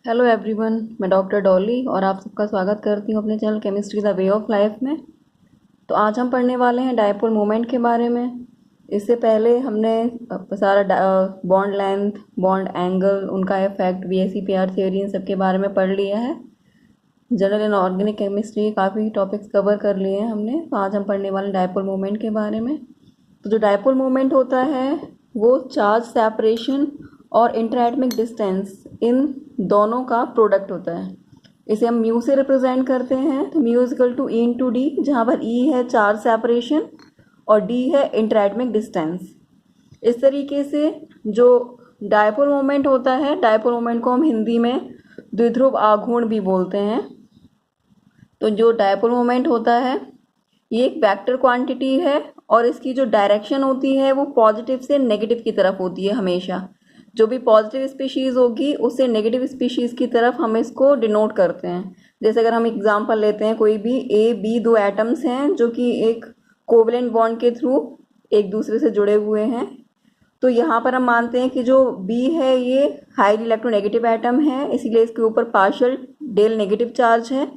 Hello everyone, मैं doctor Dolly और आप सबका स्वागत करती हूँ अपने channel chemistry the way of life में। तो आज हम पढ़ने वाले हैं डायपोल मोमेंट के बारे में। इससे पहले हमने सारा बॉन्ड लेंथ, बॉन्ड एंगल, उनका इफेक्ट, VSEPR थ्योरी, इन सब के बारे में पढ़ लिया है। जनरल एंड ऑर्गेनिक केमिस्ट्री काफ़ी टॉपिक्स कवर कर लिए हैं हमने। तो आज हम पढ़ने वाले डायपोल मोमेंट के बारे में। तो जो डायपोल मोमेंट होता है वो चार्ज सेपरेशन और इंटरएटमिक डिस्टेंस, इन दोनों का प्रोडक्ट होता है। इसे हम म्यू से रिप्रेजेंट करते हैं। तो mu is equal to E into D, जहाँ पर ई है चार्ज सेपरेशन और डी है इंटरएटमिक डिस्टेंस। इस तरीके से जो डायपोल मोमेंट होता है, डायपोल मोमेंट को हम हिंदी में द्विध्रुव आघूर्ण भी बोलते हैं। तो जो डायपोल मोमेंट होता है ये एक वेक्टर क्वांटिटी है और इसकी जो डायरेक्शन होती है वो पॉजिटिव से नेगेटिव की तरफ होती है हमेशा। जो भी पॉजिटिव स्पीशीज होगी उससे नेगेटिव स्पीशीज की तरफ हम इसको डिनोट करते हैं। जैसे अगर हम एग्जांपल लेते हैं, कोई भी ए बी दो एटम्स हैं जो कि एक कोवलेंट बॉन्ड के थ्रू एक दूसरे से जुड़े हुए हैं। तो यहाँ पर हम मानते हैं कि जो बी है ये हाईली इलेक्ट्रोनेगेटिव एटम है, इसीलिए इसके ऊपर पार्शियल डेल नेगेटिव चार्ज है।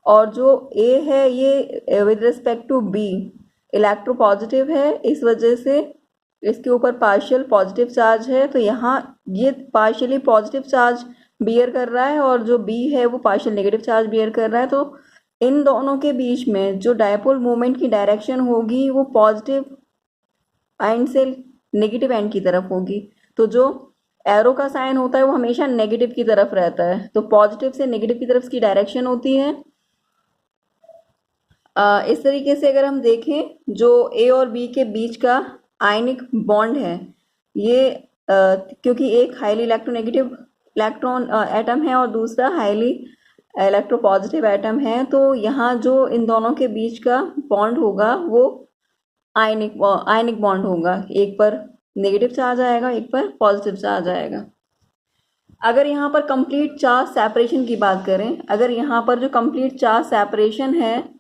और जो ए है ये with respect to B electropositive है, इस वजह से इसके ऊपर पार्शियल पॉजिटिव चार्ज है। तो यहाँ ये पार्शियली पॉजिटिव चार्ज बियर कर रहा है और जो बी है वो पार्शियल नेगेटिव चार्ज बियर कर रहा है। तो इन दोनों के बीच में जो डायपोल मोमेंट की डायरेक्शन होगी वो पॉजिटिव एंड से नेगेटिव एंड की तरफ होगी। तो जो एरो का साइन होता है वो हमेशा नेगेटिव की तरफ रहता है। तो पॉजिटिव से नेगेटिव की तरफ इसकी डायरेक्शन होती है। इस तरीके से अगर हम देखें, जो ए और बी के बीच का आयनिक बॉन्ड है ये क्योंकि एक हाईली इलेक्ट्रोनेगेटिव इलेक्ट्रॉन एटम है और दूसरा हाईली इलेक्ट्रोपॉजिटिव एटम है, तो यहाँ जो इन दोनों के बीच का बॉन्ड होगा वो आयनिक बॉन्ड होगा। एक पर नेगेटिव चार्ज आएगा, एक पर पॉजिटिव चार्ज आएगा। अगर यहाँ पर कंप्लीट चार्ज सेपरेशन की बात करें, अगर यहाँ पर जो कंप्लीट चार्ज सेपरेशन है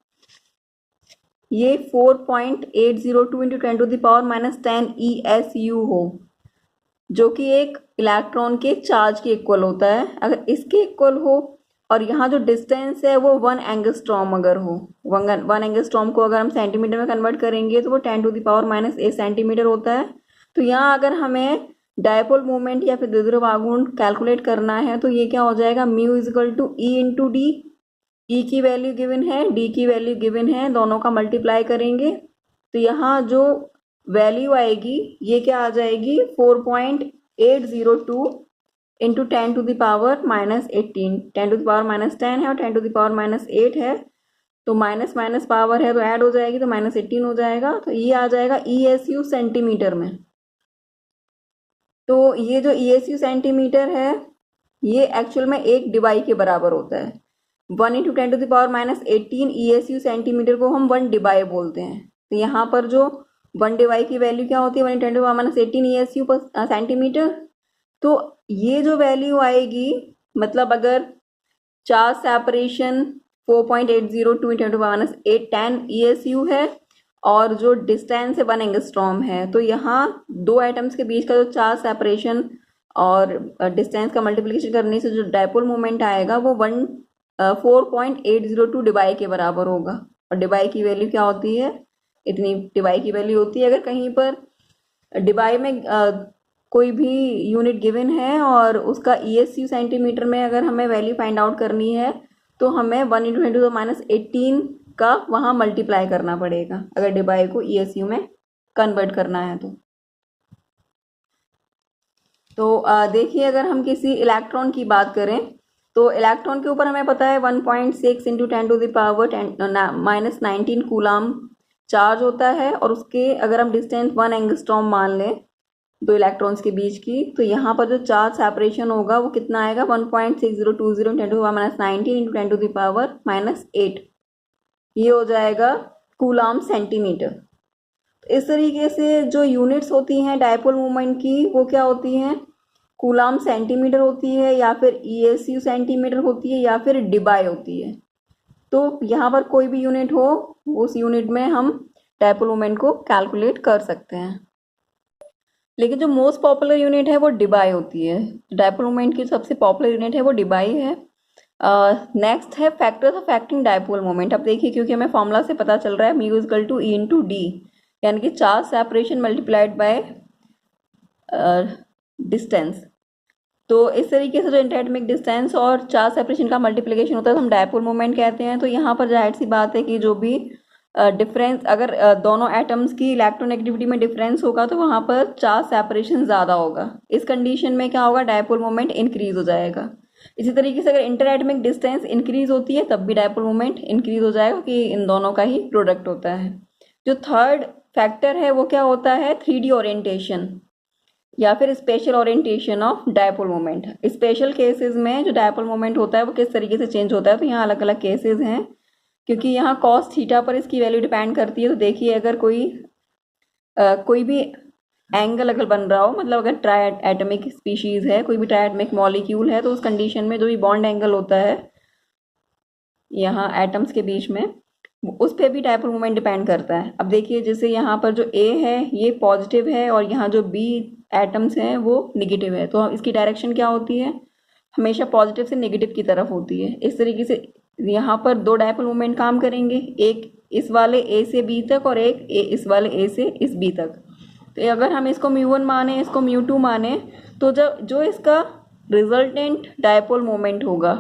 ये 4.802 इंटू 10⁻⁻10 ESU हो, जो कि एक इलेक्ट्रॉन के चार्ज के इक्वल होता है। अगर इसके इक्वल हो और यहाँ जो डिस्टेंस है वो 1 एंगस्ट्रॉम अगर हो, 1 एंगस्ट्रॉम को अगर हम सेंटीमीटर में कन्वर्ट करेंगे तो वो 10⁻⁸ सेंटीमीटर होता है। तो यहाँ अगर हमें डायपोल मोमेंट या फिर द्विध्रुव आघूर्ण कैलकुलेट करना है तो ये क्या हो जाएगा, mu is equal to E into D. E की वैल्यू गिवन है, डी की वैल्यू गिवन है, दोनों का मल्टीप्लाई करेंगे तो यहाँ जो वैल्यू आएगी ये क्या आ जाएगी, 4.802 इंटू 10⁻⁻18। 10⁻⁻10 है और 10⁻⁻8 है, तो माइनस माइनस पावर है तो ऐड हो जाएगी, तो -18 हो जाएगा। तो ये आ जाएगा ESU सेंटीमीटर में। तो ये जो ESU सेंटीमीटर है ये एक्चुअल में एक डिबाई के बराबर होता है। 1 इंटू 10⁻⁻18 ESU सेंटीमीटर को हम 1 डिबाई बोलते हैं। तो यहाँ पर जो 1 डिबाई की वैल्यू क्या होती है, 1 इंटू 10⁻⁻18 ESU पर सेंटीमीटर। तो ये जो वैल्यू आएगी, मतलब अगर चार्ज सेपरेशन 4.802 इंटू 10⁻⁸10 ESU है और जो डिस्टेंस है 1 एंगस्ट्रॉम है, तो यहाँ दो एटम्स के बीच का जो चार्ज सेपरेशन और डिस्टेंस का मल्टीप्लिकेशन करने से जो डायपोल मोमेंट आएगा वो 4.802 डिबाई के बराबर होगा। और डिबाई की वैल्यू क्या होती है, इतनी डिबाई की वैल्यू होती है। अगर कहीं पर डिबाई में कोई भी यूनिट गिवन है और उसका ESU सेंटीमीटर में अगर हमें वैल्यू फाइंड आउट करनी है तो हमें 1 इंटू 10⁻18 का वहाँ मल्टीप्लाई करना पड़ेगा, अगर डिबाई को ESU में कन्वर्ट करना है तो देखिए, अगर हम किसी इलेक्ट्रॉन की बात करें तो इलेक्ट्रॉन के ऊपर हमें पता है 1.6 इंटू 10⁻⁻19 कूलाम चार्ज होता है। और उसके अगर हम डिस्टेंस 1 एंगस्ट्रॉम मान लें दो इलेक्ट्रॉन्स के बीच की, तो यहाँ पर जो चार्ज सेपरेशन होगा वो कितना आएगा, 1.6020 10⁻19 इंटू 10⁻8। ये हो जाएगा कूलाम सेंटीमीटर। इस तरीके से जो यूनिट्स होती हैं डायपोल मोमेंट की वो क्या होती हैं, कूलाम सेंटीमीटर होती है या फिर ESU सेंटीमीटर होती है या फिर डिबाई होती है। तो यहाँ पर कोई भी यूनिट हो उस यूनिट में हम डायपोल मोमेंट को कैलकुलेट कर सकते हैं। लेकिन जो मोस्ट पॉपुलर यूनिट है वो डिबाई होती है। डायपोल मोमेंट की सबसे पॉपुलर यूनिट है वो डिबाई है। नेक्स्ट है फैक्टर्स अफेक्टिंग डायपोल मोमेंट। अब देखिए, क्योंकि हमें फॉर्मूला से पता चल रहा है mu equal to E into D, यानी कि charge separation multiplied by distance. तो इस तरीके से जो इंटरएटमिक डिस्टेंस और चार्ज सेपरेशन का मल्टीप्लिकेशन होता है तो हम डायपोल मोमेंट कहते हैं। तो यहाँ पर जाहिर सी बात है कि जो भी डिफरेंस, अगर दोनों एटम्स की इलेक्ट्रोनेगेटिविटी में डिफरेंस होगा तो वहाँ पर चार्ज सेपरेशन ज़्यादा होगा। इस कंडीशन में क्या होगा, डायपोल मोमेंट इंक्रीज हो जाएगा। इसी तरीके से अगर इंटरएटमिक डिस्टेंस इंक्रीज होती है तब भी डायपोल मोमेंट इंक्रीज हो जाएगा, कि इन दोनों का ही प्रोडक्ट होता है। जो थर्ड फैक्टर है वो क्या होता है, 3D ओरिएंटेशन या फिर special orientation of dipole moment. Special cases में जो डायपोल मोमेंट होता है वो किस तरीके से चेंज होता है, तो यहाँ अलग अलग केसेस हैं, क्योंकि यहाँ कॉस थीटा पर इसकी वैल्यू डिपेंड करती है। तो देखिए, अगर कोई भी एंगल अगर बन रहा हो, मतलब अगर ट्राई एटमिक स्पीशीज है, कोई भी ट्राई एटमिक मॉलिक्यूल है, तो उस कंडीशन में जो भी बॉन्ड एंगल होता है यहाँ एटम्स के बीच में, उस पर भी डायपोल मोमेंट डिपेंड करता है। अब देखिए, जैसे यहाँ पर जो ए है ये पॉजिटिव है और यहाँ जो बी एटम्स हैं वो निगेटिव है, तो इसकी डायरेक्शन क्या होती है, हमेशा पॉजिटिव से नेगेटिव की तरफ होती है। इस तरीके से यहाँ पर दो डायपोल मोमेंट काम करेंगे, एक इस वाले ए से बी तक और एक इस वाले ए से इस बी तक। तो अगर हम इसको μ1 माने, इसको μ2 माने, तो जो इसका रिजल्टेंट डायपोल मोमेंट होगा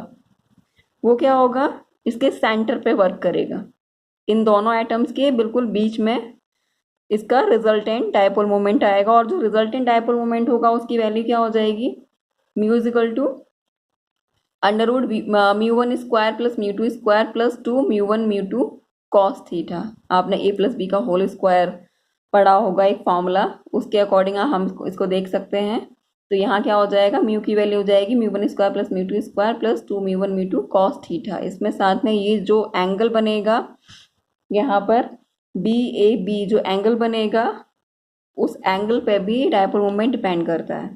वो क्या होगा, इसके सेंटर पे वर्क करेगा। इन दोनों एटम्स के बिल्कुल बीच में इसका रिजल्टेंट डायपोल मोमेंट आएगा, और जो रिजल्टेंट डायपोल मोमेंट होगा उसकी वैल्यू क्या हो जाएगी, mu is equal to under root μ1 square plus μ2 square plus 2 μ1 μ2 cos theta. आपने a प्लस बी का होल स्क्वायर पढ़ा होगा एक फॉर्मूला, उसके अकॉर्डिंग हम इसको देख सकते हैं। तो यहाँ क्या हो जाएगा, म्यू की वैल्यू हो जाएगी μ1 square plus μ2 square plus 2 μ1 μ2 cos theta. इसमें साथ में ये जो एंगल बनेगा यहाँ पर BAB, जो एंगल बनेगा उस एंगल पे भी डायपोल मोमेंट डिपेंड करता है।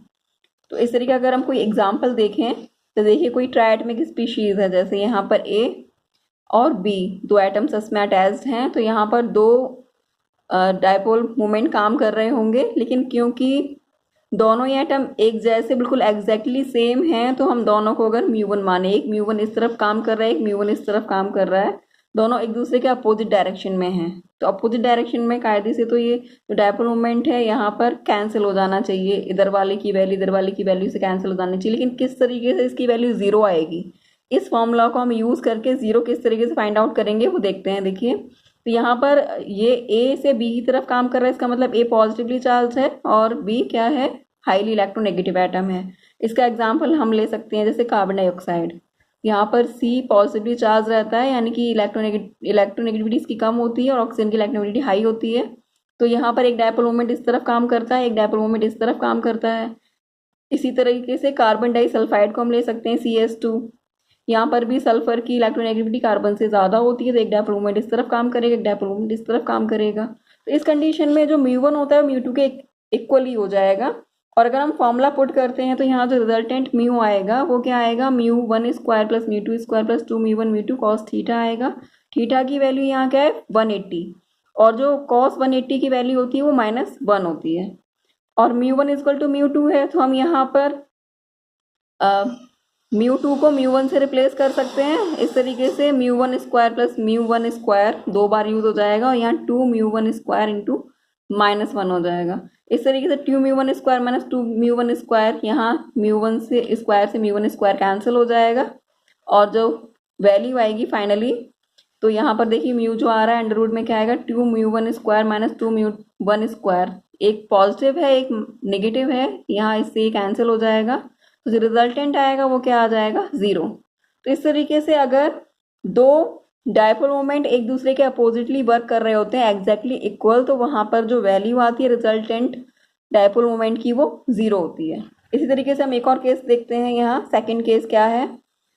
तो इस तरीके अगर हम कोई एग्जांपल देखें, तो देखिए कोई ट्राइएटमिक स्पीशीज है, जैसे यहाँ पर A और B दो एटम्स इसमें अटैच्ड हैं, तो यहाँ पर दो डायपोल मोमेंट काम कर रहे होंगे, लेकिन क्योंकि दोनों ही एटम एक जैसे बिल्कुल एग्जैक्टली सेम हैं, तो हम दोनों को अगर μ1 माने, एक μ1 इस तरफ काम कर रहा है, एक μ1 इस तरफ काम कर रहा है, दोनों एक दूसरे के अपोजिट डायरेक्शन में हैं। तो अपोजिट डायरेक्शन में कायदे से तो ये जो डायपोल मोमेंट है यहाँ पर कैंसिल हो जाना चाहिए, इधर वाले की वैल्यू इधर वाले की वैल्यू से कैंसिल हो जानी चाहिए। लेकिन किस तरीके से इसकी वैल्यू जीरो आएगी, इस फॉर्मूला को हम यूज़ करके जीरो किस तरीके से फाइंड आउट करेंगे वो देखते हैं। देखिए, तो यहाँ पर ये ए से बी की तरफ काम कर रहा है, इसका मतलब ए पॉजिटिवली चार्ज है और बी क्या है, हाईली इलेक्ट्रोनेगेटिव एटम है। इसका एग्जाम्पल हम ले सकते हैं जैसे कार्बन डाइऑक्साइड, यहाँ पर सी पॉजिटिवली चार्ज रहता है, यानी कि इलेक्ट्रोनेगेटिविटी इसकी कम होती है और ऑक्सीजन की इलेक्ट्रोनेगेटिविटी हाई होती है। तो यहाँ पर एक डायपोल मोमेंट इस तरफ काम करता है, एक डायपोल मोमेंट इस तरफ काम करता है। इसी तरीके से कार्बन डाइसल्फाइड को हम ले सकते हैं CS2, यहाँ पर भी सल्फर की इलेक्ट्रोनेगेटिविटी कार्बन से ज़्यादा होती है, तो एक डायपोल मोमेंट इस तरफ काम करेगा, एक डायपोल मोमेंट इस तरफ काम करेगा। तो इस कंडीशन में जो μ1 होता है μ2 के इक्वली हो जाएगा। और अगर हम फॉर्मूला पुट करते हैं तो यहाँ जो रिजल्टेंट म्यू आएगा वो क्या आएगा, μ1 square plus μ2 square plus 2 μ1 μ2 cos theta आएगा। थीटा की वैल्यू यहाँ क्या है, 180, और जो कॉस 180 की वैल्यू होती है वो -1 होती है, और μ1 इक्वल टू μ2 है, तो हम यहाँ पर μ2 को μ1 से रिप्लेस कर सकते हैं। इस तरीके से μ1 स्क्वायर प्लस μ1 स्क्वायर दो बार यूज हो जाएगा, और यहाँ 2 μ1 स्क्वायर इंटू -1 हो जाएगा। इस तरीके से 2 μ1 स्क्वायर माइनस 2 μ1 स्क्वायर, यहाँ μ1 से μ1 स्क्वायर कैंसिल हो जाएगा, और जो वैल्यू आएगी फाइनली, तो यहाँ पर देखिए म्यू जो आ रहा है अंडर रूट में क्या आएगा, 2 μ1 स्क्वायर माइनस 2 μ1 स्क्वायर, एक पॉजिटिव है एक नेगेटिव है, यहाँ इससे ये कैंसिल हो जाएगा, तो जो रिजल्टेंट आएगा वो क्या आ जाएगा, 0। तो इस तरीके से अगर दो डायपोल मोमेंट एक दूसरे के अपोजिटली वर्क कर रहे होते हैं एग्जैक्टली इक्वल, तो वहाँ पर जो वैल्यू आती है रिजल्टेंट डायपोल मोमेंट की वो 0 होती है। इसी तरीके से हम एक और केस देखते हैं। यहाँ सेकंड केस क्या है,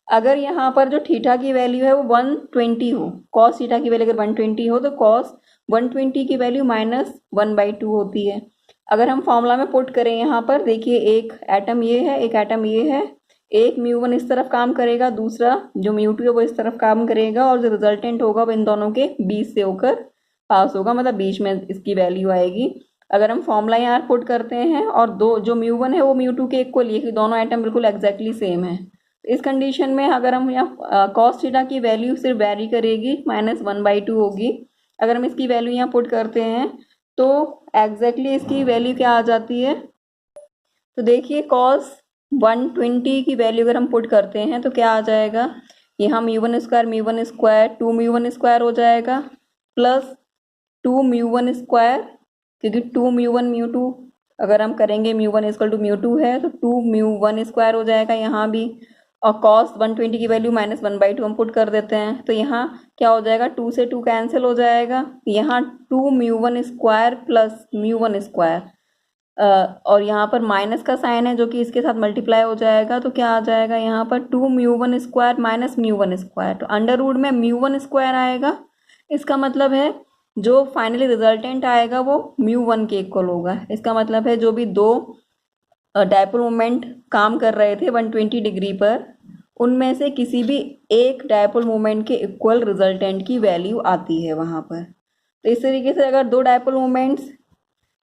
अगर यहाँ पर जो थीटा की वैल्यू है वो 120 हो, कॉस थीटा की वैल्यू अगर 120 हो, तो कॉस 120 की वैल्यू -1/2 होती है। अगर हम फॉर्मूला में पुट करें, यहाँ पर देखिए एक एटम ये है, एक एटम ये है, एक μ1 इस तरफ काम करेगा, दूसरा जो μ2 है वो इस तरफ काम करेगा, और जो रिजल्टेंट होगा वो इन दोनों के बीच से होकर पास होगा, मतलब बीच में इसकी वैल्यू आएगी। अगर हम फॉर्मूला यहाँ पुट करते हैं और दो जो μ1 है वो μ2 के इक्वल, ये कि दोनों एटम बिल्कुल एग्जैक्टली सेम है, तो इस कंडीशन में अगर हम यहाँ कॉस थीटा की वैल्यू सिर्फ वेरी करेगी, -1/2 होगी। अगर हम इसकी वैल्यू यहाँ पुट करते हैं तो एग्जैक्टली इसकी वैल्यू क्या आ जाती है, तो देखिए cos 120 की वैल्यू अगर हम पुट करते हैं तो क्या आ जाएगा, यहाँ μ1 स्क्वायर 2 μ1 स्क्वायर हो जाएगा प्लस 2 μ1 स्क्वायर, क्योंकि 2 μ1 μ2 अगर हम करेंगे μ1 इक्वल टू μ2 है तो 2 μ1 स्क्वायर हो जाएगा यहाँ भी, और cos 120 की वैल्यू -1/2 हम पुट कर देते हैं तो यहाँ क्या हो जाएगा, 2 से 2 कैंसिल हो जाएगा, यहाँ 2 μ1 स्क्वायर प्लस μ1 स्क्वायर और यहाँ पर माइनस का साइन है जो कि इसके साथ मल्टीप्लाई हो जाएगा, तो क्या आ जाएगा यहाँ पर 2 μ1 स्क्वायर माइनस μ1 स्क्वायर, तो अंडर रूट में μ1 स्क्वायर आएगा। इसका मतलब है जो फाइनली रिजल्टेंट आएगा वो μ1 के इक्वल होगा। इसका मतलब है जो भी दो डायपोल मोमेंट काम कर रहे थे 120 डिग्री पर, उनमें से किसी भी एक डायपोल मोमेंट के इक्वल रिजल्टेंट की वैल्यू आती है वहाँ पर। तो इस तरीके से अगर दो डायपोल मोमेंट्स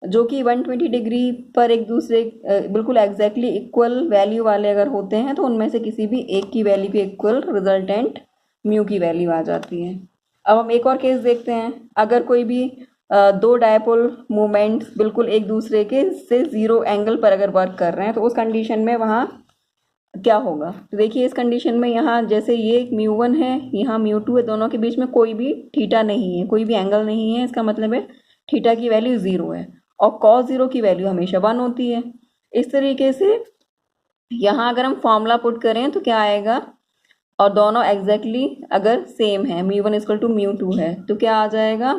जो कि 120 डिग्री पर एक दूसरे बिल्कुल एग्जैक्टली इक्वल वैल्यू वाले अगर होते हैं तो उनमें से किसी भी एक की वैल्यू के इक्वल रिजल्टेंट म्यू की वैल्यू आ जाती है। अब हम एक और केस देखते हैं, अगर कोई भी दो डायपोल मोमेंट्स बिल्कुल एक दूसरे के से ज़ीरो एंगल पर अगर वर्क कर रहे हैं तो उस कंडीशन में वहाँ क्या होगा, तो देखिए इस कंडीशन में यहाँ जैसे ये μ1 है, यहाँ μ2 है, दोनों के बीच में कोई भी थीटा नहीं है, कोई भी एंगल नहीं है, इसका मतलब है थीटा की वैल्यू 0 है और cos 0 की वैल्यू हमेशा 1 होती है। इस तरीके से यहाँ अगर हम फॉर्मूला पुट करें तो क्या आएगा, और दोनों एग्जैक्टली अगर सेम है μ1 इक्वल टू μ2 है तो क्या आ जाएगा,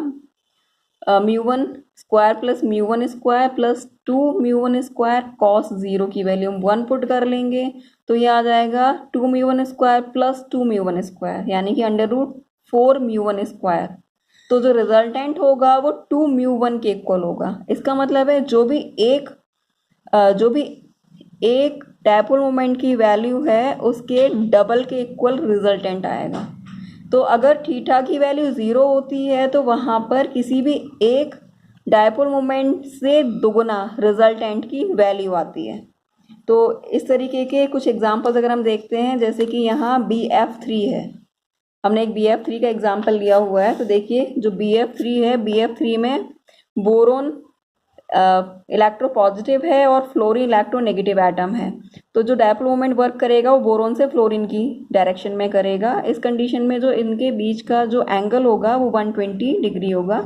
μ1 square plus μ1 square plus 2 μ1 square cos 0 की वैल्यू हम 1 पुट कर लेंगे तो ये आ जाएगा 2 μ1 स्क्वायर प्लस 2 μ1 स्क्वायर, यानी कि अंडर रूट 4 μ1 स्क्वायर। तो जो रिजल्टेंट होगा वो 2 μ1 के इक्वल होगा। इसका मतलब है जो भी एक डायपोल मोमेंट की वैल्यू है उसके डबल के इक्वल रिजल्टेंट आएगा। तो अगर थीटा की वैल्यू 0 होती है तो वहाँ पर किसी भी एक डायपोल मोमेंट से दुगुना रिजल्टेंट की वैल्यू आती है। तो इस तरीके के कुछ एग्जांपल्स अगर हम देखते हैं, जैसे कि यहाँ BF3 है, हमने एक BF3 का एग्जांपल लिया हुआ है, तो देखिए जो BF3 है, BF3 में बोरोन इलेक्ट्रोपॉजिटिव है और फ्लोरीन इलेक्ट्रोनेगेटिव एटम है। तो जो डायपोल मोमेंट वर्क करेगा वो बोरोन से फ्लोरीन की डायरेक्शन में करेगा। इस कंडीशन में जो इनके बीच का जो एंगल होगा वो 120 डिग्री होगा,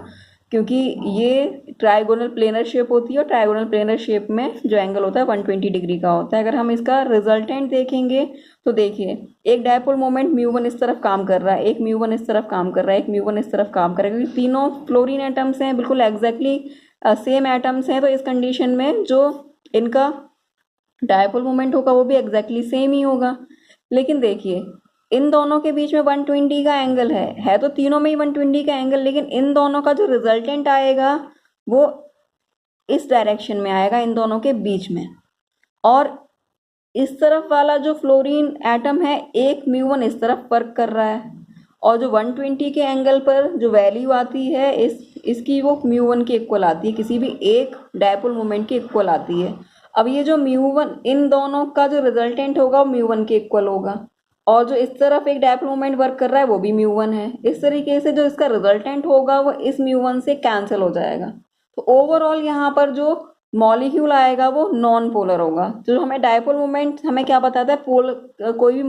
क्योंकि ये ट्राइगोनल प्लेनर शेप होती है और ट्राइगोनल प्लेनर शेप में जो एंगल होता है 120 डिग्री का होता है। अगर हम इसका रिजल्टेंट देखेंगे तो देखिए एक डायपोल मोमेंट μ1 इस तरफ काम कर रहा है, एक μ1 इस तरफ काम कर रहा है, एक μ1 इस तरफ काम कर रहा है, क्योंकि तीनों फ्लोरीन एटम्स हैं, बिल्कुल एग्जैक्टली सेम एटम्स हैं। तो इस कंडीशन में जो इनका डायपोल मोमेंट होगा वो भी एग्जैक्टली सेम ही होगा। लेकिन देखिए इन दोनों के बीच में 120 का एंगल है तो तीनों में ही 120 का एंगल, लेकिन इन दोनों का जो रिजल्टेंट आएगा वो इस डायरेक्शन में आएगा, इन दोनों के बीच में। और इस तरफ वाला जो फ्लोरीन एटम है एक μ1 इस तरफ वर्क कर रहा है, और जो 120 के एंगल पर जो वैल्यू आती है इसकी वो μ1 के इक्वल आती है, किसी भी एक डायपोल मोमेंट के इक्वल आती है। अब ये जो μ1 इन दोनों का जो रिजल्टेंट होगा वो μ1 के इक्वल होगा, और जो इस तरफ एक डायपोल मोमेंट वर्क कर रहा है वो भी μ1 है। इस तरीके से जो इसका रिजल्टेंट होगा वो इस μ1 से कैंसिल हो जाएगा। तो ओवरऑल यहाँ पर जो मॉलिक्यूल आएगा वो नॉन पोलर होगा। जो हमें डायपोल मोमेंट हमें क्या बताता है, कोई भी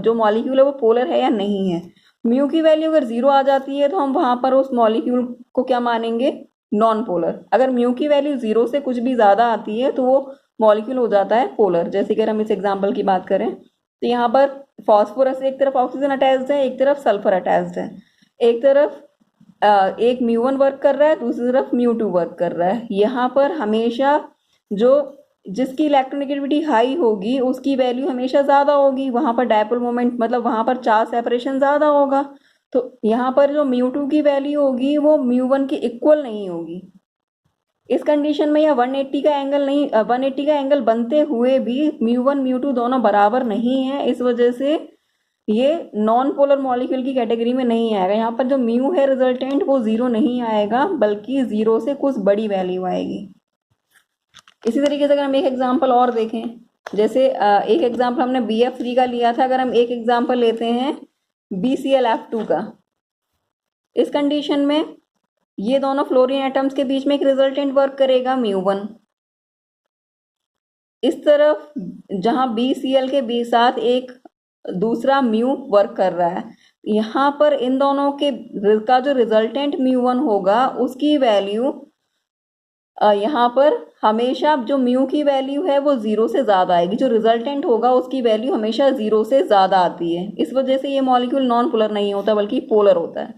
जो मॉलिक्यूल है वो पोलर है या नहीं है। म्यू की वैल्यू अगर 0 आ जाती है तो हम वहाँ पर उस मॉलिक्यूल को क्या मानेंगे, नॉन पोलर। अगर म्यू की वैल्यू 0 से कुछ भी ज़्यादा आती है तो वो मॉलिक्यूल हो जाता है पोलर। जैसे कि अगर हम इस एग्जाम्पल की बात करें तो यहाँ पर फॉस्फोरस एक तरफ ऑक्सीजन अटैच्ड है, एक तरफ सल्फर अटैच्ड है। एक तरफ एक μ1 वर्क कर रहा है, दूसरी तरफ μ2 वर्क कर रहा है। यहाँ पर हमेशा जिसकी इलेक्ट्रोनेगेटिविटी हाई होगी उसकी वैल्यू हमेशा ज़्यादा होगी, वहाँ पर डायपोल मोमेंट मतलब वहाँ पर चार्ज सेपरेशन ज़्यादा होगा। तो यहाँ पर जो μ2 की वैल्यू होगी वो μ1 के इक्वल नहीं होगी। इस कंडीशन में यह 180 का एंगल बनते हुए भी μ1 μ2 दोनों बराबर नहीं है। इस वजह से ये नॉन पोलर मॉलिक्यूल की कैटेगरी में नहीं आएगा। यहाँ पर जो म्यू है रिजल्टेंट वो 0 नहीं आएगा, बल्कि 0 से कुछ बड़ी वैल्यू आएगी। इसी तरीके से अगर हम एक एग्जांपल और देखें, जैसे एक एग्जांपल हमने BF3 का लिया था, अगर हम एक एग्जांपल लेते हैं BClF2 का, इस कंडीशन में ये दोनों फ्लोरीन एटम्स के बीच में एक रिजल्टेंट वर्क करेगा μ1। इस तरफ जहां BCl के बी साथ एक दूसरा म्यू वर्क कर रहा है, यहाँ पर इन दोनों के का जो रिजल्टेंट μ1 होगा उसकी वैल्यू यहाँ पर हमेशा जो म्यू की वैल्यू है वो 0 से ज़्यादा आएगी, जो रिजल्टेंट होगा उसकी वैल्यू हमेशा 0 से ज़्यादा आती है। इस वजह से ये मॉलिक्यूल नॉन पोलर नहीं होता बल्कि पोलर होता है।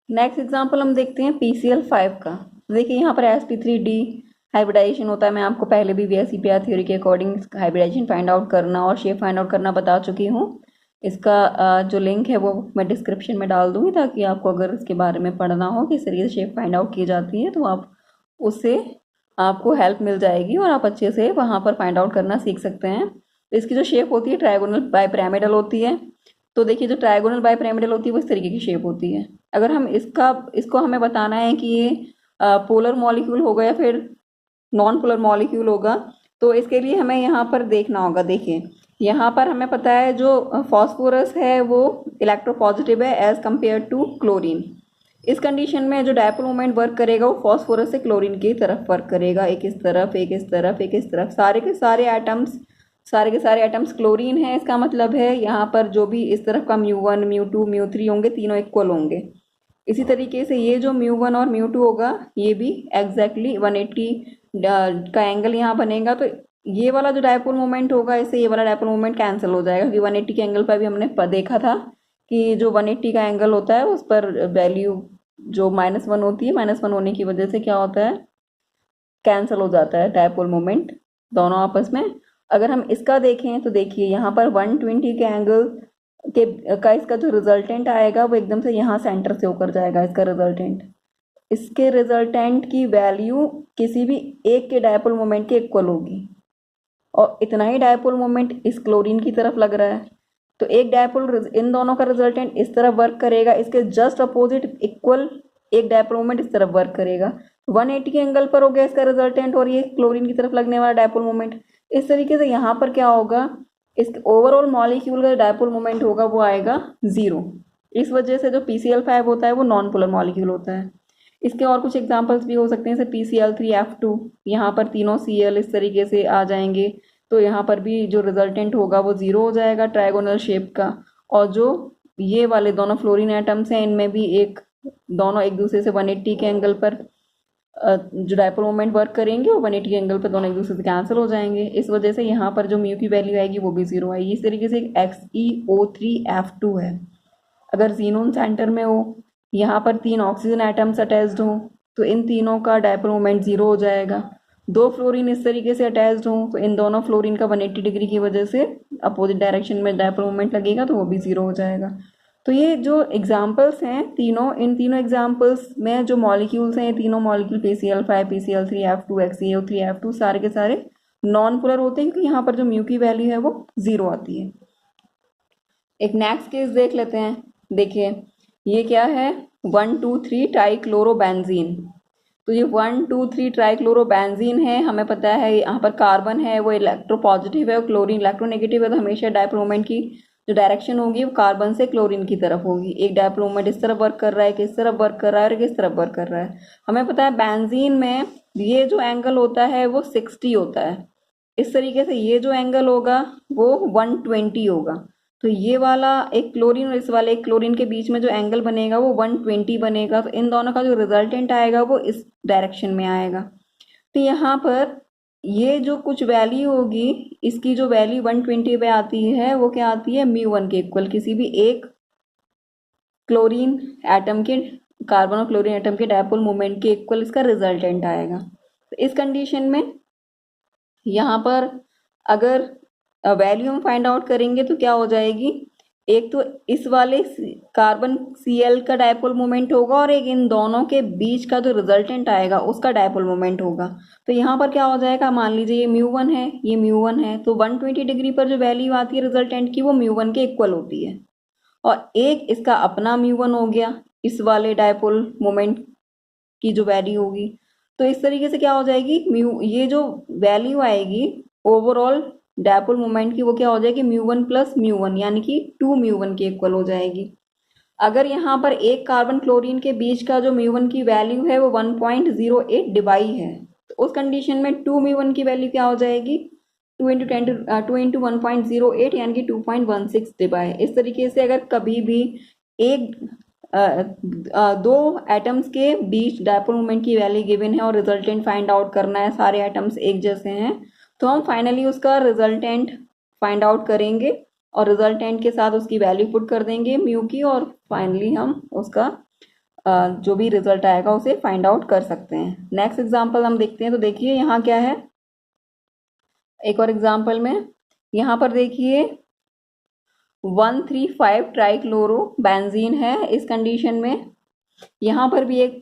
नेक्स्ट एग्जांपल हम देखते हैं PCl5 का। देखिए यहाँ पर sp3d हाइब्रिडाइजेशन होता है। मैं आपको पहले भी VSEPR थ्योरी के अकॉर्डिंग हाइब्रिडाइजेशन फाइंड आउट करना और शेप फाइंड आउट करना बता चुकी हूँ। इसका जो लिंक है वो मैं डिस्क्रिप्शन में डाल दूँगी, ताकि आपको अगर इसके बारे में पढ़ना हो किस तरीके से शेप फाइंड आउट की जाती है तो आप उससे आपको हेल्प मिल जाएगी और आप अच्छे से वहाँ पर फाइंड आउट करना सीख सकते हैं। तो इसकी जो शेप होती है ट्रायगोनल बाइपिरामिडल होती है। तो देखिए जो ट्रायगोनल बाइपिरामिडल होती है वो इस तरीके की शेप होती है। अगर हम इसको हमें बताना है कि ये पोलर मॉलिक्यूल होगा या फिर नॉन पोलर मॉलिक्यूल होगा, तो इसके लिए हमें यहाँ पर देखना होगा। देखिए यहाँ पर हमें पता है जो फॉस्फोरस है वो इलेक्ट्रोपॉजिटिव है एज कम्पेयर टू क्लोरीन। इस कंडीशन में जो डायपोल मोमेंट वर्क करेगा वो फॉस्फोरस से क्लोरीन की तरफ वर्क करेगा, एक इस तरफ एक इस तरफ एक इस तरफ। सारे के सारे एटम्स क्लोरीन है। इसका मतलब है यहाँ पर जो भी इस तरफ का μ1 μ2 μ3 होंगे तीनों इक्वल होंगे। इसी तरीके से ये जो μ1 और μ2 होगा ये भी एग्जैक्टली 180 का एंगल यहाँ बनेगा। तो ये वाला जो डायपोल मोमेंट होगा इससे ये वाला डायपोल मोमेंट कैंसिल हो जाएगा, क्योंकि 180 के एंगल पर भी हमने देखा था कि जो 180 का एंगल होता है उस पर वैल्यू जो -1 होती है, -1 होने की वजह से क्या होता है, कैंसिल हो जाता है डायपोल मोमेंट दोनों आपस में। अगर हम इसका देखें तो देखिए यहाँ पर 120 के एंगल का इसका जो रिजल्टेंट आएगा वो एकदम से यहाँ सेंटर से होकर जाएगा। इसके रिजल्टेंट की वैल्यू किसी भी एक के डायपोल मोमेंट के इक्वल होगी, और इतना ही डायपोल मोमेंट इस क्लोरीन की तरफ लग रहा है। तो एक डायपोल इन दोनों का रिजल्टेंट इस तरफ वर्क करेगा, इसके जस्ट अपोजिट इक्वल एक डायपोल मोमेंट इस तरफ वर्क करेगा। 180 के एंगल पर हो गया इसका रिजल्टेंट और ये क्लोरीन की तरफ लगने वाला डायपोल मोमेंट। इस तरीके से यहाँ पर क्या होगा, इस ओवरऑल मॉलिक्यूल का डायपोल मोमेंट होगा वो आएगा 0। इस वजह से जो PCl5 होता है वो नॉन पोलर मॉलिक्यूल होता है। इसके और कुछ एग्जांपल्स भी हो सकते हैं, जैसे PCl3F2, यहाँ पर तीनों Cl इस तरीके से आ जाएंगे, तो यहाँ पर भी जो रिजल्टेंट होगा वो 0 हो जाएगा ट्रायगोनल शेप का। और जो ये वाले दोनों फ्लोरीन एटम्स हैं इनमें भी दोनों एक दूसरे से 180 के एंगल पर जो डायपोल मोमेंट वर्क करेंगे वो 180 के एंगल पर दोनों एक दूसरे से कैंसिल हो जाएंगे। इस वजह से यहाँ पर जो म्यू की वैल्यू आएगी वो भी 0 आएगी। इस तरीके से XeO3F2 है। अगर जीनोन सेंटर में हो, यहाँ पर 3 ऑक्सीजन एटम्स अटैच्ड हों, तो इन तीनों का डायपोल मोमेंट 0 हो जाएगा। 2 फ्लोरीन इस तरीके से अटैच्ड हों, तो इन दोनों फ्लोरीन का 180 डिग्री की वजह से अपोजिट डायरेक्शन में डायपोल मोमेंट लगेगा, तो वो भी 0 हो जाएगा। तो ये जो एग्जाम्पल्स हैं इन तीनों एग्जाम्पल्स में जो मॉलिक्यूल्स हैं, ये तीनों मॉलिक्यूल PCl5, PCl3F2, XeO3F2 सारे के सारे नॉन पोलर होते हैं, क्योंकि यहाँ पर जो म्यू की वैल्यू है वो 0 आती है। एक नेक्स्ट केस देख लेते हैं। देखिए ये क्या है, 1,2,3 ट्राइक्लोरोबेंजीन। तो ये 1,2,3 ट्राइक्लोरोबेंजीन है। हमें पता है यहाँ पर कार्बन है वो इलेक्ट्रोपॉजिटिव है और क्लोरीन इलेक्ट्रोनेगेटिव है, तो हमेशा डायपोल मोमेंट की जो डायरेक्शन होगी वो कार्बन से क्लोरीन की तरफ होगी। एक डायपोल मोमेंट इस तरफ वर्क कर रहा है, किस तरफ वर्क कर रहा है और किस तरफ वर्क कर रहा है। हमें पता है बेंजीन में ये जो एंगल होता है वो 60 होता है। इस तरीके से ये जो एंगल होगा वो 120 होगा। तो ये वाला एक क्लोरीन और इस वाले एक क्लोरीन के बीच में जो एंगल बनेगा वो 120 बनेगा। तो इन दोनों का जो रिजल्टेंट आएगा वो इस डायरेक्शन में आएगा। तो यहाँ पर ये जो कुछ वैल्यू होगी, इसकी जो वैल्यू 120 पे आती है वो क्या आती है, μ1 के इक्वल। किसी भी एक क्लोरीन एटम के, कार्बन और क्लोरीन एटम के डायपोल मोमेंट के इक्वल इसका रिजल्टेंट आएगा। तो इस कंडीशन में यहाँ पर अगर वैल्यू हम फाइंड आउट करेंगे तो क्या हो जाएगी, एक तो इस वाले कार्बन Cl का डायपोल मोमेंट होगा और एक इन दोनों के बीच का जो रिजल्टेंट आएगा उसका डायपोल मोमेंट होगा। तो यहाँ पर क्या हो जाएगा, मान लीजिए ये म्यू 1 है, ये म्यू 1 है, तो 120 डिग्री पर जो वैल्यू आती है रिजल्टेंट की वो म्यू 1 के इक्वल होती है। और एक इसका अपना म्यू 1 हो गया इस वाले डायपोल मोमेंट की जो वैल्यू होगी। तो इस तरीके से क्या हो जाएगी, ये जो वैल्यू आएगी ओवरऑल डायपोल मोमेंट की वो क्या हो जाएगी, म्यू 1 प्लस म्यू 1 यानी कि 2 म्यू 1 के इक्वल हो जाएगी। अगर यहाँ पर एक कार्बन क्लोरीन के बीच का जो म्यू 1 की वैल्यू है वो 1.08 डिबाई है, तो उस कंडीशन में 2 म्यू 1 की वैल्यू क्या हो जाएगी, 2 × 10 2 × 1.08 यानी कि 2.16 डिबाई। इस तरीके से अगर कभी भी एक दो एटम्स के बीच डायपोल मोमेंट की वैल्यू गिवन है और रिजल्टेंट फाइंड आउट करना है, सारे एटम्स एक जैसे हैं, तो हम फाइनली उसका रिजल्टेंट फाइंड आउट करेंगे और रिजल्टेंट के साथ उसकी वैल्यू पुट कर देंगे म्यू की, और फाइनली हम उसका जो भी रिजल्ट आएगा उसे फाइंड आउट कर सकते हैं। नेक्स्ट एग्जांपल हम देखते हैं। तो देखिए यहाँ क्या है, एक और एग्जांपल में यहाँ पर देखिए 135 ट्राइक्लोरो बेंजीन है। इस कंडीशन में यहाँ पर भी एक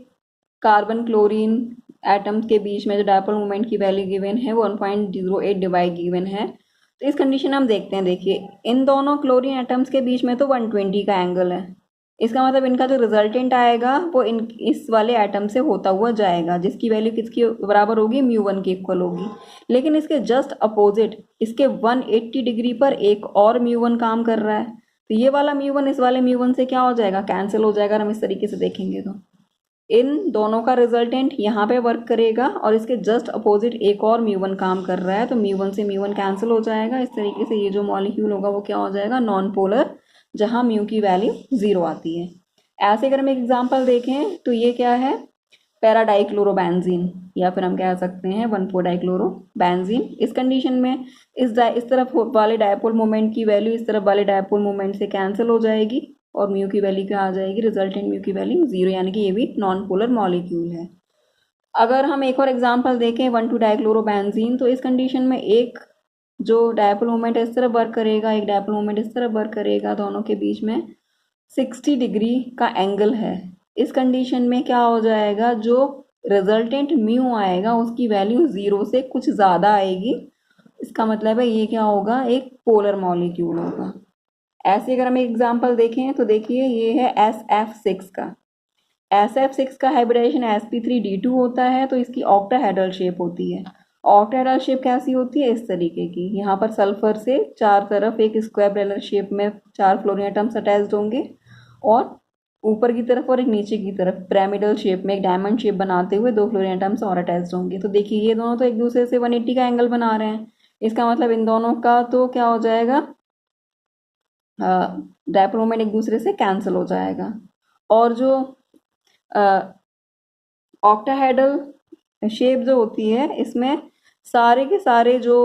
कार्बन क्लोरीन एटम्स के बीच में जो डायपोल मोमेंट की वैल्यू गिवन है वो 1.08 डिवाई गिवन है। तो इस कंडीशन हम देखते हैं, देखिए इन दोनों क्लोरीन एटम्स के बीच में तो 120 का एंगल है, इसका मतलब इनका जो रिजल्टेंट आएगा वो इस वाले एटम से होता हुआ जाएगा, जिसकी वैल्यू किसकी बराबर होगी, म्यू 1 के इक्वल होगी। लेकिन इसके जस्ट अपोजिट इसके 180 डिग्री पर एक और म्यू 1 काम कर रहा है, तो ये वाला म्यू 1 इस वाले म्यू 1 से क्या हो जाएगा, कैंसिल हो जाएगा। हम इस तरीके से देखेंगे तो इन दोनों का रिजल्टेंट यहाँ पे वर्क करेगा और इसके जस्ट अपोजिट एक और म्यू 1 काम कर रहा है, तो म्यू 1 से म्यू 1 कैंसिल हो जाएगा। इस तरीके से ये जो मॉलिक्यूल होगा वो क्या हो जाएगा, नॉन पोलर, जहाँ म्यू की वैल्यू 0 आती है। ऐसे अगर हम एक एग्जांपल देखें तो ये क्या है, पैराडाइक्लोरोबेंजीन, या फिर हम कह सकते हैं 1,4-डाइक्लोरोबेंजीन। इस कंडीशन में इस तरफ वाले डायपोल मोमेंट की वैल्यू इस तरफ वाले डायपोल मोमेंट से कैंसिल हो जाएगी और म्यू की वैल्यू क्या आ जाएगी, रिजल्टेंट म्यू की वैल्यू 0, यानी कि ये भी नॉन पोलर मॉलिक्यूल है। अगर हम एक और एग्जांपल देखें 1,2-डाइक्लोरोबेंजीन, तो इस कंडीशन में एक जो डायपोल मोमेंट इस तरफ वर्क करेगा, एक डायपोल मोमेंट इस तरफ वर्क करेगा, दोनों के बीच में 60 डिग्री का एंगल है। इस कंडीशन में क्या हो जाएगा, जो रिजल्टेंट म्यू आएगा उसकी वैल्यू 0 से कुछ ज़्यादा आएगी। इसका मतलब है ये क्या होगा, एक पोलर मॉलिक्यूल होगा। ऐसे अगर हम एक एग्जांपल देखें तो देखिए ये है SF6 का। SF6 का हाइब्रिडाइजेशन sp3d2 होता है, तो इसकी ऑक्टाहेड्रल शेप होती है। ऑक्टाहेड्रल शेप कैसी होती है, इस तरीके की। यहाँ पर सल्फर से चार तरफ एक स्क्वायर ब्रेलर शेप में 4 फ्लोरीन एटम्स अटैच्ड होंगे और ऊपर की तरफ और एक नीचे की तरफ पिरामिडल शेप में एक डायमंड शेप बनाते हुए 2 फ्लोरीन एटम्स और अटैच्ड होंगे। तो देखिए ये दोनों तो एक दूसरे से 180 का एंगल बना रहे हैं, इसका मतलब इन दोनों का तो क्या हो जाएगा, डायपोल मोमेंट एक दूसरे से कैंसिल हो जाएगा। और जो ऑक्टाहेड्रल शेप जो होती है इसमें सारे के सारे जो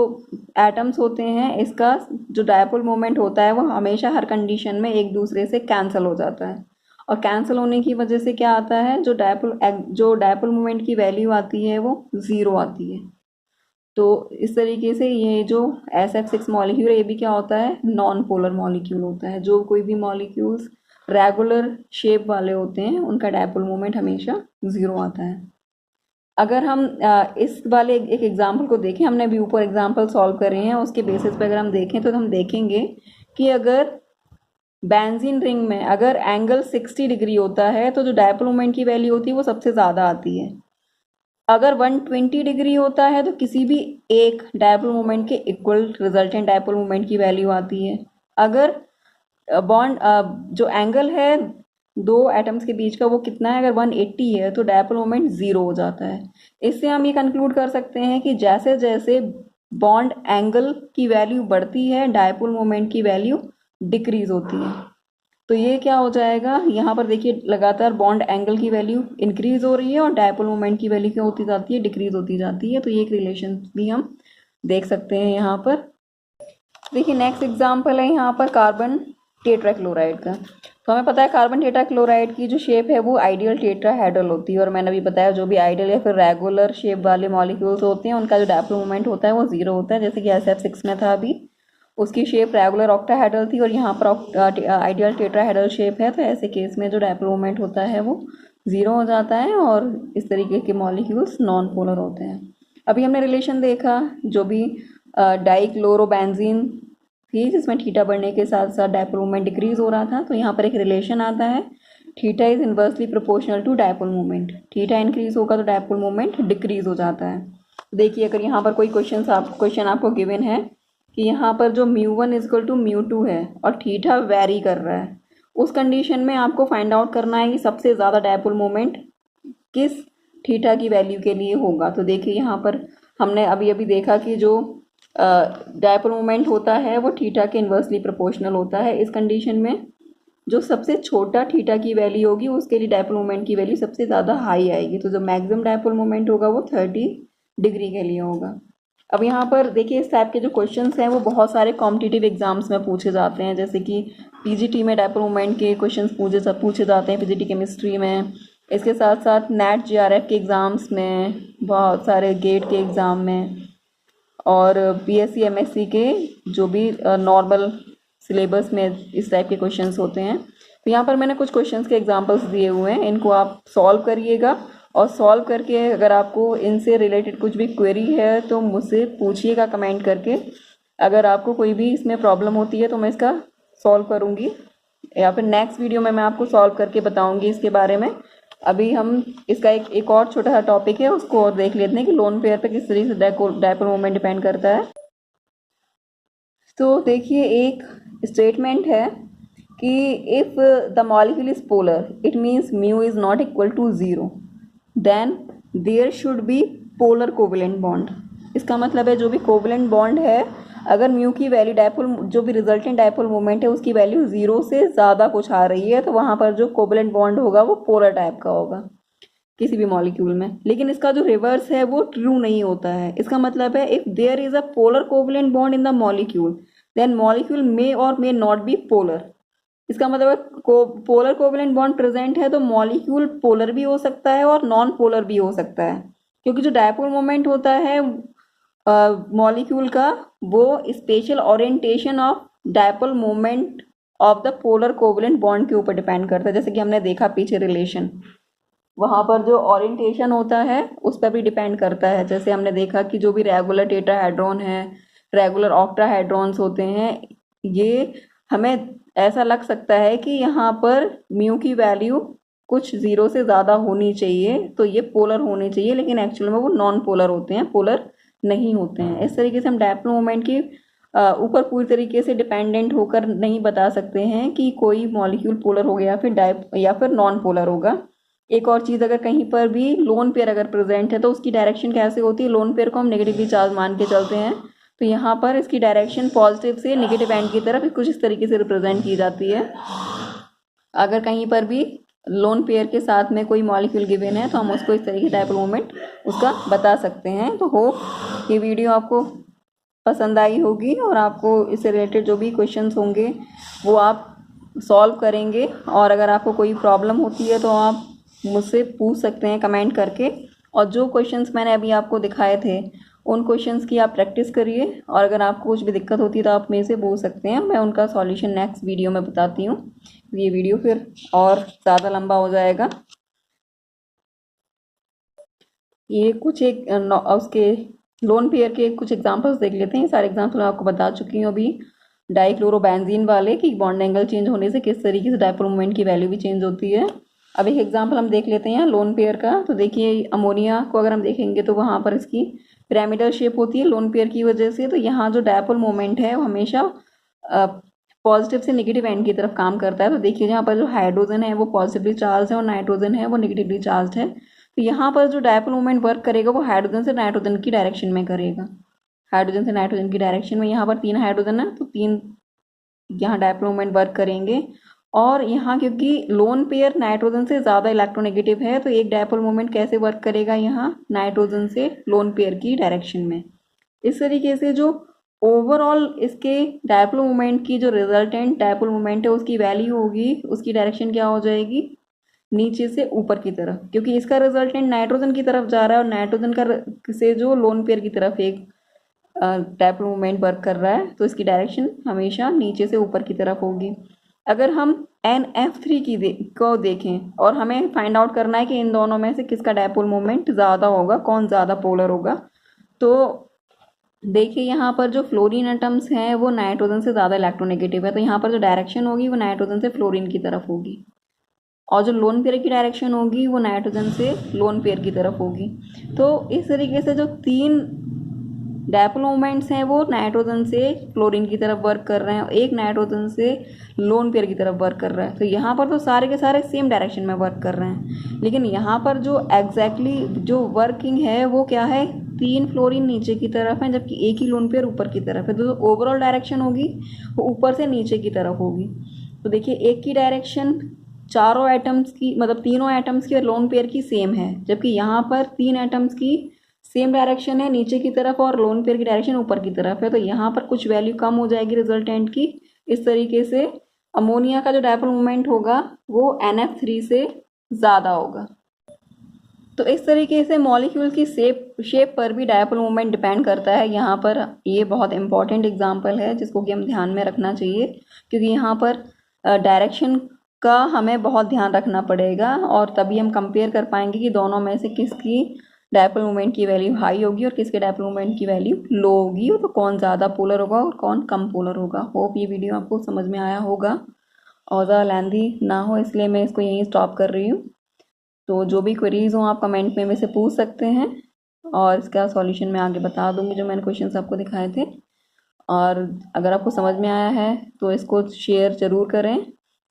एटम्स होते हैं, इसका जो डायपोल मोमेंट होता है वो हमेशा हर कंडीशन में एक दूसरे से कैंसिल हो जाता है। और कैंसिल होने की वजह से क्या आता है, जो डायपोल मोमेंट की वैल्यू आती है वो 0 आती है। तो इस तरीके से ये जो SF6 मॉलिक्यूल है ये भी क्या होता है, नॉन पोलर मॉलिक्यूल होता है। जो कोई भी मॉलिक्यूल्स रेगुलर शेप वाले होते हैं उनका डायपोल मोमेंट हमेशा 0 आता है। अगर हम इस वाले एक एग्जाम्पल को देखें, हमने अभी ऊपर एग्जाम्पल सॉल्व करे हैं, उसके बेसिस पे अगर हम देखें तो हम देखेंगे कि अगर बेंजीन रिंग में अगर एंगल 60 डिग्री होता है तो जो डायपोल मोमेंट की वैल्यू होती है वो सबसे ज़्यादा आती है। अगर 120 डिग्री होता है तो किसी भी एक डायपोल मोमेंट के इक्वल रिजल्टेंट डायपोल मोमेंट की वैल्यू आती है। अगर बॉन्ड जो एंगल है दो एटम्स के बीच का वो कितना है, अगर 180 है तो डायपोल मोमेंट 0 हो जाता है। इससे हम ये कंक्लूड कर सकते हैं कि जैसे जैसे बॉन्ड एंगल की वैल्यू बढ़ती है डायपोल मोमेंट की वैल्यू डिक्रीज होती है। तो ये क्या हो जाएगा, यहाँ पर देखिए लगातार बॉन्ड एंगल की वैल्यू इंक्रीज हो रही है और डायपोल मोमेंट की वैल्यू क्या होती जाती है, डिक्रीज होती जाती है। तो ये एक रिलेशन भी हम देख सकते हैं यहाँ पर। देखिए नेक्स्ट एग्जाम्पल है यहाँ पर कार्बन टेट्राक्लोराइड का। तो हमें पता है कार्बन टेट्राक्लोराइड की जो शेप है वो आइडियल टेट्राहेड्रल होती है, और मैंने अभी बताया जो भी आइडियल या फिर रेगुलर शेप वाले मॉलिक्यूल्स होते हैं उनका जो डायपोल मोमेंट होता है वो 0 होता है, जैसे कि SF6 में था अभी। उसकी शेप रेगुलर ऑक्टाहेड्रल थी और यहाँ पर आइडियल टेट्राहेड्रल शेप है, तो ऐसे केस में जो डायपोल मोमेंट होता है वो ज़ीरो हो जाता है और इस तरीके के मॉलिक्यूल्स नॉन पोलर होते हैं। अभी हमने रिलेशन देखा जो भी डाइक्लोरोबेंजीन थी जिसमें थीटा बढ़ने के साथ साथ डायपोल मोमेंट डिक्रीज हो रहा था, तो यहाँ पर एक रिलेशन आता है, theta is inversely proportional to dipole moment. Theta increase होगा तो डायपोल मोमेंट डिक्रीज हो जाता है। देखिए अगर यहाँ पर कोई क्वेश्चन आपको गिवन है कि यहाँ पर जो μ1 इजकल टू μ2 है और थीटा वेरी कर रहा है, उस कंडीशन में आपको फाइंड आउट करना है कि सबसे ज़्यादा डायपोल मोमेंट किस थीटा की वैल्यू के लिए होगा। तो देखिए यहाँ पर हमने अभी अभी देखा कि जो डायपोल मोमेंट होता है वो थीटा के इन्वर्सली प्रोपोर्शनल होता है। इस कंडीशन में जो सबसे छोटा थीटा की वैल्यू होगी उसके लिए डायपोल मोमेंट की वैल्यू सबसे ज़्यादा हाई आएगी, तो जो मैक्सिमम डायपोल मोमेंट होगा वो 30 डिग्री के लिए होगा। अब यहाँ पर देखिए इस टाइप के जो क्वेश्चंस हैं वो बहुत सारे कॉम्पिटिटिव एग्जाम्स में पूछे जाते हैं, जैसे कि पीजीटी में डायपोल मोमेंट के क्वेश्चंस पूछे जाते हैं, पीजीटी केमिस्ट्री में। इसके साथ साथ नेट जीआरएफ के एग्ज़ाम्स में, बहुत सारे गेट के एग्ज़ाम में, और बीएससी एमएससी के जो भी नॉर्मल सिलेबस में इस टाइप के क्वेश्चंस होते हैं। तो यहाँ पर मैंने कुछ क्वेश्चंस के एग्जांपल्स दिए हुए हैं, इनको आप सॉल्व करिएगा और सॉल्व करके अगर आपको इनसे रिलेटेड कुछ भी क्वेरी है तो मुझसे पूछिएगा कमेंट करके। अगर आपको कोई भी इसमें प्रॉब्लम होती है तो मैं इसका सॉल्व करूँगी या फिर नेक्स्ट वीडियो में मैं आपको सॉल्व करके बताऊँगी इसके बारे में। अभी हम इसका एक और छोटा सा टॉपिक है उसको और देख लेते हैं कि लोन पेयर पे किस तरीके से डायपोल मोमेंट डिपेंड करता है। तो देखिए एक स्टेटमेंट है कि if the molecule is polar it means mu is not equal to zero then there should be polar covalent bond. इसका मतलब है जो भी कोवेलेंट बॉन्ड है, अगर म्यू की वैल्यू डायपोल जो भी रिजल्टेंट डायपोल मोमेंट है उसकी वैल्यू ज़ीरो से ज़्यादा कुछ आ रही है तो वहाँ पर जो कोवेलेंट बॉन्ड होगा वो पोलर टाइप का होगा किसी भी मॉलिक्यूल में। लेकिन इसका जो रिवर्स है वो ट्रू नहीं होता है। इसका मतलब है if there is a polar covalent bond in the molecule then molecule may और मे नॉट बी पोलर। इसका मतलब है पोलर कोवेलेंट बॉन्ड प्रेजेंट है तो मॉलिक्यूल पोलर भी हो सकता है और नॉन पोलर भी हो सकता है, क्योंकि जो डायपोल मोमेंट होता है मॉलिक्यूल का वो special orientation of dipole moment of the polar covalent bond के ऊपर डिपेंड करता है। जैसे कि हमने देखा पीछे रिलेशन, वहाँ पर जो ओरिएंटेशन होता है उस पर भी डिपेंड करता है। जैसे हमने देखा कि जो भी रेगुलर टेट्राहेड्रॉन है, रेगुलर ऑक्टाहेड्रॉन्स होते हैं, ये हमें ऐसा लग सकता है कि यहाँ पर म्यू की वैल्यू कुछ ज़ीरो से ज़्यादा होनी चाहिए तो ये पोलर होने चाहिए, लेकिन एक्चुअल में वो नॉन पोलर होते हैं, पोलर नहीं होते हैं। इस तरीके से हम डायपोल मोमेंट की ऊपर पूरी तरीके से डिपेंडेंट होकर नहीं बता सकते हैं कि कोई मॉलिक्यूल पोलर हो गया या फिर नॉन पोलर होगा। एक और चीज़, अगर कहीं पर भी लोन पेयर अगर प्रेजेंट है तो उसकी डायरेक्शन कैसे होती है, लोन पेयर को हम नेगेटिवली चार्ज मान के चलते हैं, तो यहाँ पर इसकी डायरेक्शन पॉजिटिव से नेगेटिव एंड की तरफ कुछ इस तरीके से रिप्रेजेंट की जाती है। अगर कहीं पर भी लोन पेयर के साथ में कोई मॉलिक्यूल गिवन है तो हम उसको इस तरीके डायपोल मोमेंट उसका बता सकते हैं। तो होप ये वीडियो आपको पसंद आई होगी और आपको इससे रिलेटेड जो भी क्वेश्चंस होंगे वो आप सॉल्व करेंगे, और अगर आपको कोई प्रॉब्लम होती है तो आप मुझसे पूछ सकते हैं कमेंट करके। और जो क्वेश्चंस मैंने अभी आपको दिखाए थे उन क्वेश्चंस की आप प्रैक्टिस करिए, और अगर आपको कुछ भी दिक्कत होती है तो आप मेरे से पूछ सकते हैं, मैं उनका सॉल्यूशन नेक्स्ट वीडियो में बताती हूँ। ये वीडियो फिर और ज़्यादा लंबा हो जाएगा। ये कुछ उसके लोन पेयर के कुछ एग्जांपल्स देख लेते हैं। सारे एग्जांपल मैं आपको बता चुकी हूँ अभी, डाइक्लोरोबेंजीन वाले कि बॉन्ड एंगल चेंज होने से किस तरीके से डायपोल मोमेंट की वैल्यू भी चेंज होती है। अब एक एग्जांपल हम देख लेते हैं लोन पेयर का। तो देखिए अमोनिया को अगर हम देखेंगे तो वहाँ पर इसकी पिरामिडल शेप होती है लोन पेयर की वजह से, तो यहाँ जो डायपोल मोमेंट है वो हमेशा पॉजिटिव से नेगेटिव एंड की तरफ काम करता है। तो देखिए यहाँ पर जो हाइड्रोजन है वो पॉजिटिवली चार्ज है और नाइट्रोजन है वो नेगेटिवली चार्ज है, तो यहाँ पर जो डायपोल मोमेंट वर्क करेगा वो हाइड्रोजन से नाइट्रोजन की डायरेक्शन में करेगा। हाइड्रोजन से नाइट्रोजन की डायरेक्शन में, यहाँ पर 3 हाइड्रोजन है तो 3 यहाँ डायपोल मोमेंट वर्क करेंगे। और यहाँ क्योंकि लोन पेयर नाइट्रोजन से ज़्यादा इलेक्ट्रोनेगेटिव है तो एक डायपोल मोमेंट कैसे वर्क करेगा, यहाँ नाइट्रोजन से लोन पेयर की डायरेक्शन में। इस तरीके से जो ओवरऑल इसके डायपोल मोमेंट की जो रिजल्टेंट डायपोल मोमेंट है उसकी वैल्यू होगी, उसकी डायरेक्शन क्या हो जाएगी, नीचे से ऊपर की तरफ, क्योंकि इसका रिजल्टेंट नाइट्रोजन की तरफ जा रहा है और नाइट्रोजन का से जो लोन पेयर की तरफ एक डायपोल मोमेंट वर्क कर रहा है तो इसकी डायरेक्शन हमेशा नीचे से ऊपर की तरफ होगी। अगर हम NF3 को देखें और हमें फाइंड आउट करना है कि इन दोनों में से किसका डायपोल मोमेंट ज़्यादा होगा, कौन ज़्यादा पोलर होगा, तो देखिए यहाँ पर जो फ्लोरीन एटम्स हैं वो नाइट्रोजन से ज़्यादा इलेक्ट्रोनेगेटिव है, तो यहाँ पर जो डायरेक्शन होगी वो नाइट्रोजन से फ्लोरीन की तरफ होगी, और जो लोन पेयर की डायरेक्शन होगी वो नाइट्रोजन से लोन पेयर की तरफ होगी। तो इस तरीके से जो 3 डायपोल मोमेंट्स हैं वो नाइट्रोजन से फ्लोरीन की तरफ वर्क कर रहे हैं और एक नाइट्रोजन से लोन पेयर की तरफ वर्क कर रहा है। तो यहाँ पर तो सारे के सारे सेम डायरेक्शन में वर्क कर रहे हैं, लेकिन यहाँ पर जो एग्जैक्टली जो वर्किंग है वो क्या है, 3 फ्लोरीन नीचे की तरफ है जबकि एक ही लोन पेयर ऊपर की तरफ है, तो जो ओवरऑल डायरेक्शन होगी वो ऊपर से नीचे की तरफ होगी। तो देखिए एक की डायरेक्शन चारों एटम्स की, मतलब तीनों एटम्स की और लोन पेयर की सेम है, जबकि यहाँ पर 3 एटम्स की सेम डायरेक्शन है नीचे की तरफ और लोन पेयर की डायरेक्शन ऊपर की तरफ है, तो यहाँ पर कुछ वैल्यू कम हो जाएगी रिजल्टेंट की। इस तरीके से अमोनिया का जो डायपोल मोमेंट होगा वो NF3 से ज़्यादा होगा। तो इस तरीके से मॉलिक्यूल की शेप पर भी डायपोल मोमेंट डिपेंड करता है। यहाँ पर ये बहुत इंपॉर्टेंट एग्जाम्पल है जिसको कि हम ध्यान में रखना चाहिए, क्योंकि यहाँ पर डायरेक्शन का हमें बहुत ध्यान रखना पड़ेगा और तभी हम कंपेयर कर पाएंगे कि दोनों में से किसकी डायपोल मोमेंट की वैल्यू हाई होगी और किसके डायपोल मोमेंट की वैल्यू लो होगी, तो कौन ज़्यादा पोलर होगा और कौन कम पोलर होगा। होप ये वीडियो आपको समझ में आया होगा और ज़्यादा लेंथी ना हो, इसलिए मैं इसको यहीं स्टॉप कर रही हूँ। तो जो भी क्वेरीज हों आप कमेंट में मेरे से पूछ सकते हैं और इसका सॉल्यूशन मैं आगे बता दूँगी जो मैंने क्वेश्चंस आपको दिखाए थे। और अगर आपको समझ में आया है तो इसको शेयर ज़रूर करें,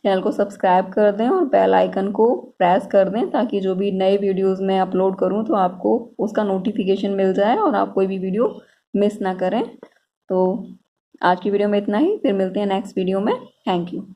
चैनल को सब्सक्राइब कर दें और बेल आइकन को प्रेस कर दें ताकि जो भी नए वीडियोस मैं अपलोड करूं तो आपको उसका नोटिफिकेशन मिल जाए और आप कोई भी वीडियो मिस ना करें। तो आज की वीडियो में इतना ही, फिर मिलते हैं नेक्स्ट वीडियो में। Thank you.